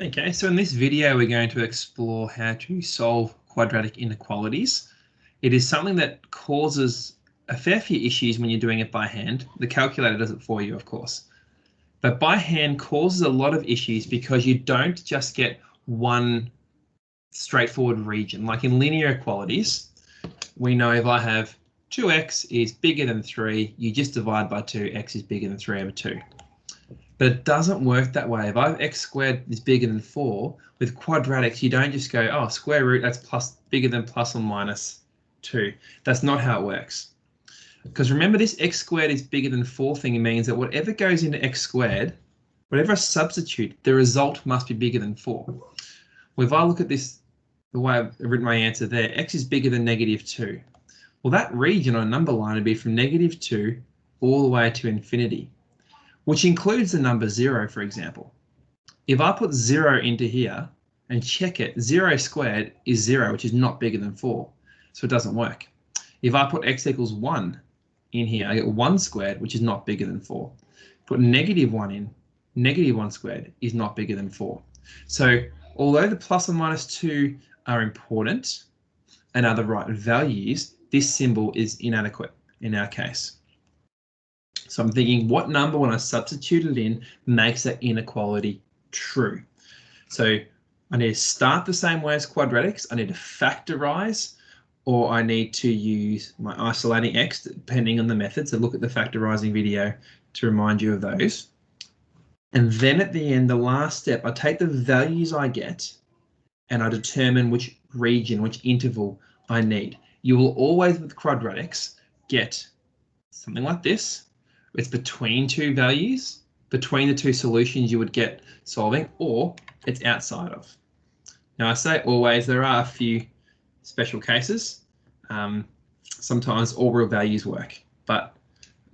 Okay, so in this video, we're going to explore how to solve quadratic inequalities. It is something that causes a fair few issues when you're doing it by hand. The calculator does it for you, of course. But by hand causes a lot of issues because you don't just get one straightforward region. Like in linear equalities, we know if I have 2x is bigger than 3, you just divide by 2, x is bigger than 3 over 2. But it doesn't work that way. If I have x squared is bigger than 4, with quadratics, you don't just go, oh, square root, that's bigger than plus or minus 2. That's not how it works. Because remember, this x squared is bigger than 4 thing means that whatever goes into x squared, whatever I substitute, the result must be bigger than 4. Well, if I look at this, the way I've written my answer there, x is bigger than -2. Well, that region on a number line would be from -2 all the way to infinity, which includes the number 0, for example. If I put 0 into here and check it, 0 squared is 0, which is not bigger than 4, so it doesn't work. If I put x equals 1 in here, I get 1 squared, which is not bigger than 4. Put -1 in, -1 squared is not bigger than 4. So although the plus or minus 2 are important and are the right values, this symbol is inadequate in our case. So I'm thinking, what number, when I substitute it in, makes that inequality true? So I need to start the same way as quadratics. I need to factorize, or I need to use my isolating x, depending on the method. So look at the factorizing video to remind you of those. And then at the end, the last step, I take the values I get and I determine which region, which interval I need. You will always, with quadratics, get something like this. It's between two values, between the two solutions you would get solving, or it's outside of. Now I say always, there are a few special cases. Sometimes all real values work, but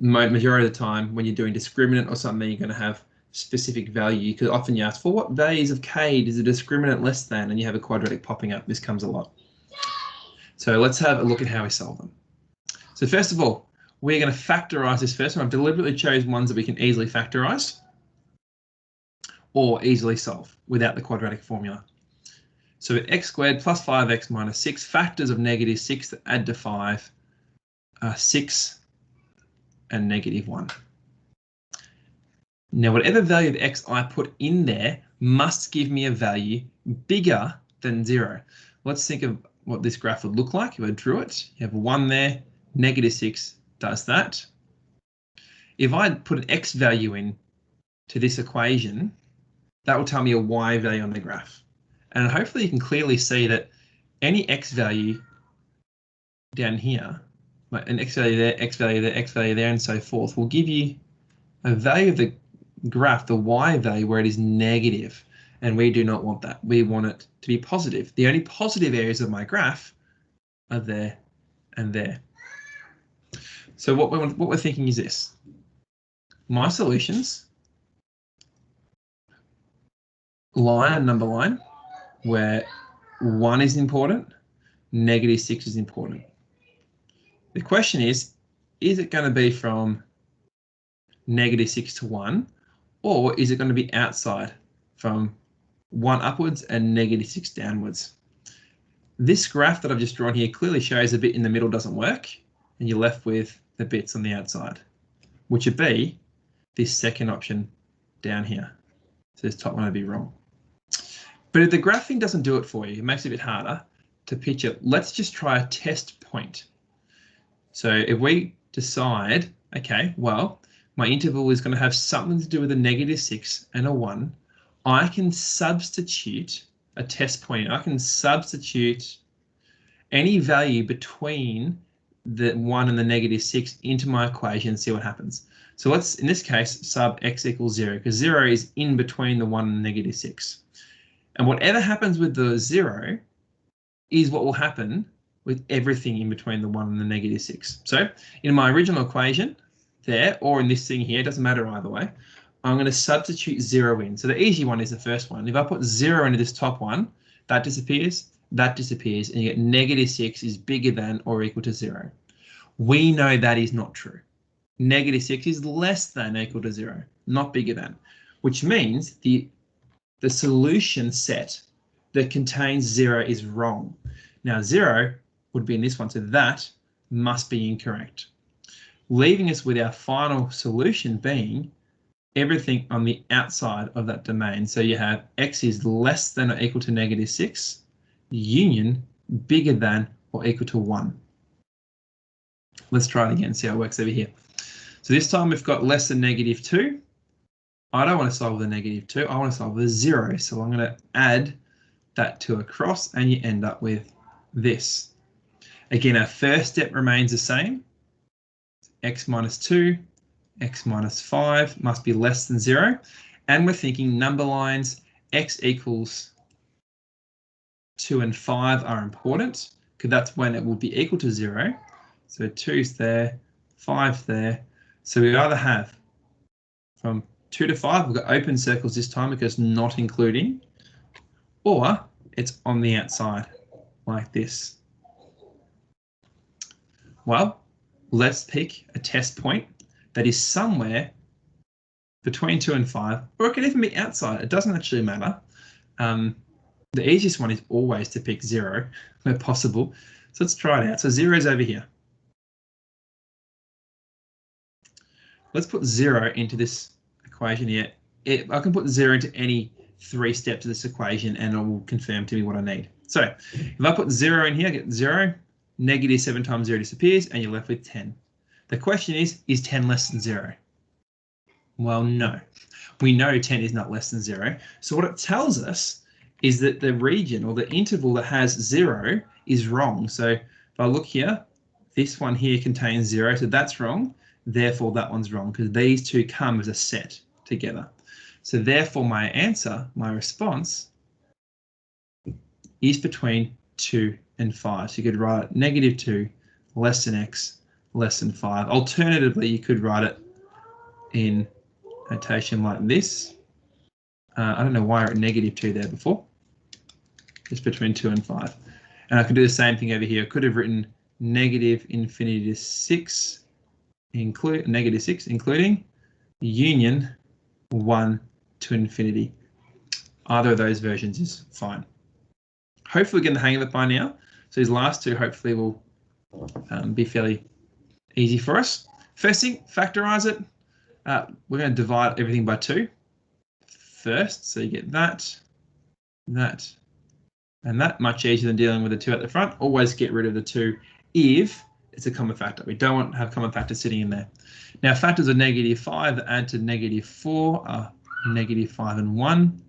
majority of the time when you're doing discriminant or something, you're going to have specific value, because often you ask, for what values of k is a discriminant less than, and you have a quadratic popping up. This comes a lot. So let's have a look at how we solve them. So first of all, we're going to factorize this first one. I've deliberately chosen ones that we can easily factorize or easily solve without the quadratic formula. So x squared plus 5x minus 6, factors of -6 that add to 5 are 6 and -1. Now, whatever value of x I put in there must give me a value bigger than 0. Let's think of what this graph would look like if I drew it. You have 1 there, -6 does that. If I put an x value in to this equation, that will tell me a y value on the graph. And hopefully you can clearly see that any x value down here, an x value there, x value there, x value there, and so forth, will give you a value of the graph, the y value, where it is negative. And we do not want that. We want it to be positive. The only positive areas of my graph are there and there. So what we're thinking is this. My solutions, line and number line, where 1 is important, -6 is important. The question is it going to be from -6 to 1, or is it going to be outside from 1 upwards and -6 downwards? This graph that I've just drawn here clearly shows a bit in the middle doesn't work, and you're left with the bits on the outside, which would be this second option down here. So this top one would be wrong. But if the graphing doesn't do it for you, it makes it a bit harder to picture. Let's just try a test point. So if we decide, okay, well, my interval is going to have something to do with a -6 and a 1, I can substitute a test point. I can substitute any value between the 1 and the -6 into my equation and see what happens. So let's, in this case, sub x equals 0, because 0 is in between the 1 and the -6. And whatever happens with the 0 is what will happen with everything in between the 1 and the -6. So in my original equation there, or in this thing here, it doesn't matter either way, I'm going to substitute 0 in. So the easy one is the first one. If I put 0 into this top one, that disappears, and you get -6 is bigger than or equal to 0. We know that is not true. -6 is less than or equal to 0, not bigger than, which means the the solution set that contains 0 is wrong. Now 0 would be in this one, so that must be incorrect, leaving us with our final solution being everything on the outside of that domain. So you have x is less than or equal to -6, union bigger than or equal to 1. Let's try it again, see how it works over here. So this time we've got less than -2. I don't want to solve with a -2, I want to solve with a 0. So I'm going to add that to across and you end up with this. Again, our first step remains the same. X minus 2, x minus 5 must be less than 0. And we're thinking number lines, x equals 2 and 5 are important because that's when it will be equal to 0. So 2's there, 5's there. So we either have from 2 to 5, we've got open circles this time because not including, or it's on the outside like this. Well, let's pick a test point that is somewhere between 2 and 5, or it can even be outside. It doesn't actually matter. The easiest one is always to pick 0 where possible. So let's try it out. So 0 is over here. Let's put 0 into this equation here. I can put 0 into any 3 steps of this equation and it will confirm to me what I need. So if I put 0 in here, I get 0, -7 times 0 disappears, and you're left with 10. The question is 10 less than 0? Well, no. We know 10 is not less than 0. So what it tells us is that the region or the interval that has 0 is wrong. So if I look here, this one here contains 0, so that's wrong. Therefore, that one's wrong because these two come as a set together. So therefore, my answer, my response, is between 2 and 5. So you could write it -2 less than x less than 5. Alternatively, you could write it in notation like this. I don't know why I wrote -2 there before. It's between 2 and 5. And I could do the same thing over here. I could have written -∞ to 6, -6, including union 1 to infinity. Either of those versions is fine. Hopefully we're getting the hang of it by now. So these last two hopefully will be fairly easy for us. First thing, factorize it. We're going to divide everything by 2 first. So you get that, that, and that. Much easier than dealing with the 2 at the front. Always get rid of the 2 if it's a common factor. We don't want to have common factors sitting in there. Now factors of -5 that add to -4 are -5 and 1.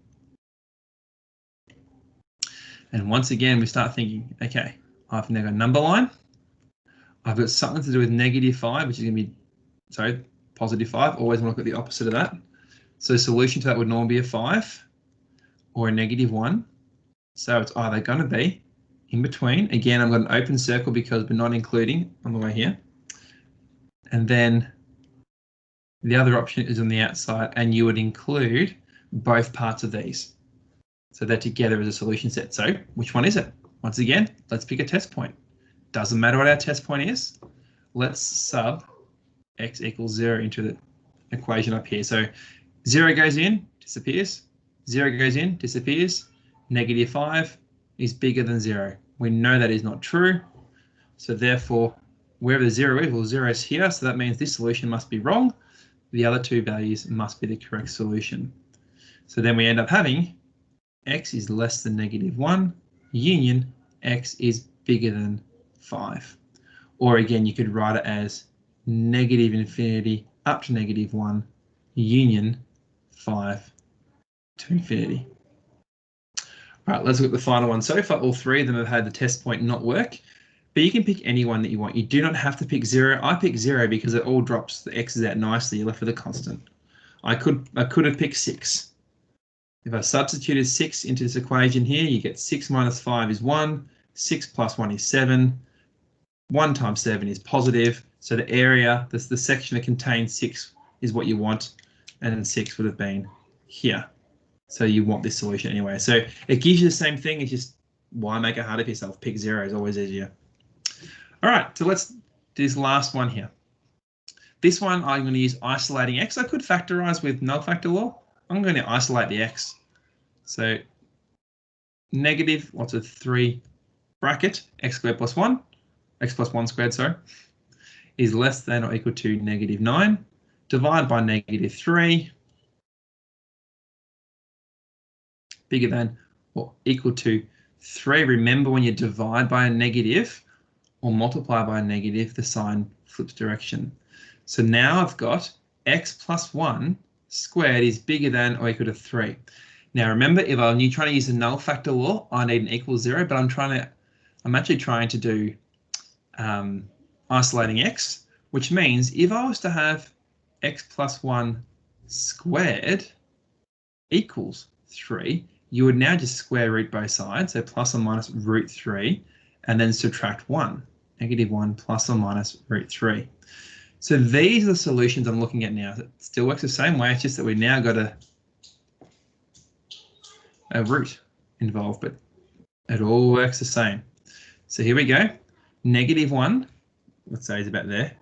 And once again, we start thinking, okay, I've now got a number line. I've got something to do with -5, which is going to be, sorry, +5. Always want to look at the opposite of that. So solution to that would normally be a 5 or a -1. So it's either going to be in between. Again, I've got an open circle because we're not including on the way here. And then the other option is on the outside, and you would include both parts of these. So they're together as a solution set. So which one is it? Once again, let's pick a test point. Doesn't matter what our test point is. Let's sub x equals 0 into the equation up here. So 0 goes in, disappears. 0 goes in, disappears. -5 is bigger than 0. We know that is not true. So therefore, wherever the 0 is, well, 0 is here. So that means this solution must be wrong. The other two values must be the correct solution. So then we end up having x is less than -1, union x is bigger than 5. Or again, you could write it as -∞ up to -1, union 5 to infinity. All right, let's look at the final one. So far, all 3 of them have had the test point not work, but you can pick any one that you want. You do not have to pick 0. I pick 0 because it all drops the x's out nicely. You're left with a constant. I could have picked 6. If I substituted 6 into this equation here, you get 6 minus 5 is 1, 6 plus 1 is 7, 1 times 7 is positive, so the area, the section that contains 6 is what you want, and then 6 would have been here. So you want this solution anyway. So it gives you the same thing, it's just why make it harder for yourself? Pick 0 is always easier. All right, so let's do this last one here. This one I'm going to use isolating x. I could factorize with null factor law. I'm going to isolate the x. So negative, what's a 3 bracket, x squared plus 1, x plus 1 squared, sorry, is less than or equal to negative 9. Divide by negative 3, bigger than or equal to 3. Remember, when you divide by a negative or multiply by a negative, the sign flips direction. So now I've got x plus 1 squared is bigger than or equal to 3. Now remember, if I'm trying to use the null factor law, I need an equals 0, but I'm actually trying to do isolating x, which means if I was to have x plus 1 squared equals 3, you would now just square root both sides, so plus or minus root 3, and then subtract 1, negative 1 plus or minus root 3. So these are the solutions I'm looking at now. It still works the same way, it's just that we now got a root involved, but it all works the same. So here we go, negative 1, let's say is about there.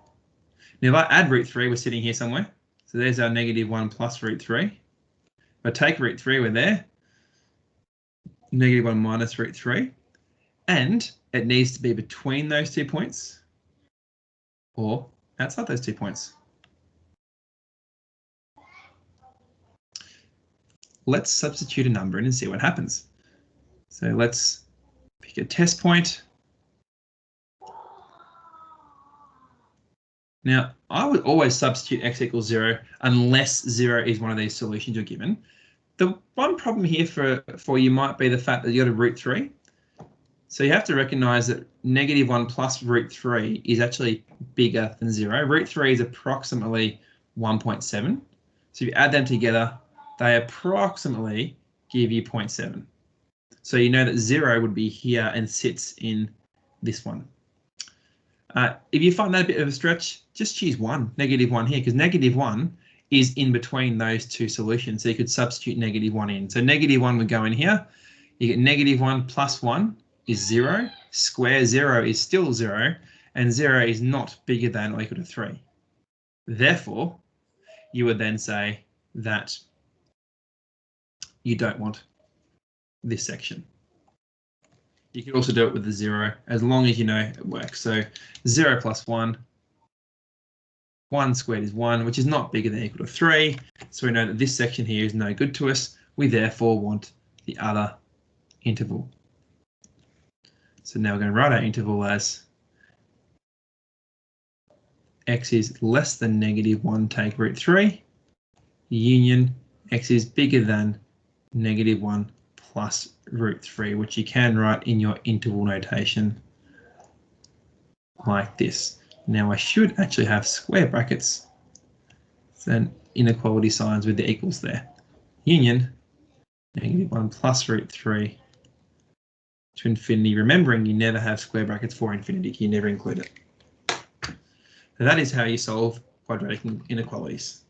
Now if I add root 3, we're sitting here somewhere. So there's our negative 1 plus root 3. If I take root 3, we're there. Negative 1 minus root 3. And it needs to be between those 2 points or outside those 2 points. Let's substitute a number in and see what happens. So let's pick a test point. Now, I would always substitute x equals 0 unless 0 is one of these solutions you're given. The one problem here for you might be the fact that you got a root 3. So you have to recognize that negative 1 plus root 3 is actually bigger than 0. Root 3 is approximately 1.7. So if you add them together, they approximately give you 0.7. So you know that 0 would be here and sits in this one. If you find that a bit of a stretch, just choose 1, negative 1 here, because negative 1 is in between those 2 solutions. So you could substitute negative 1 in. So negative 1 would go in here. You get negative 1 plus 1 is 0. Square 0 is still 0. And 0 is not bigger than or equal to 3. Therefore, you would then say that you don't want this section. You can also do it with the 0, as long as you know it works. So 0 plus 1, 1 squared is 1, which is not bigger than or equal to 3. So we know that this section here is no good to us. We therefore want the other interval. So now we're going to write our interval as x is less than negative 1 take root 3, union x is bigger than negative 1 plus root 3, which you can write in your interval notation like this. Now I should actually have square brackets, then inequality signs with the equals there. Union negative 1 plus root 3 to infinity. Remembering you never have square brackets for infinity, you never include it. So that is how you solve quadratic inequalities.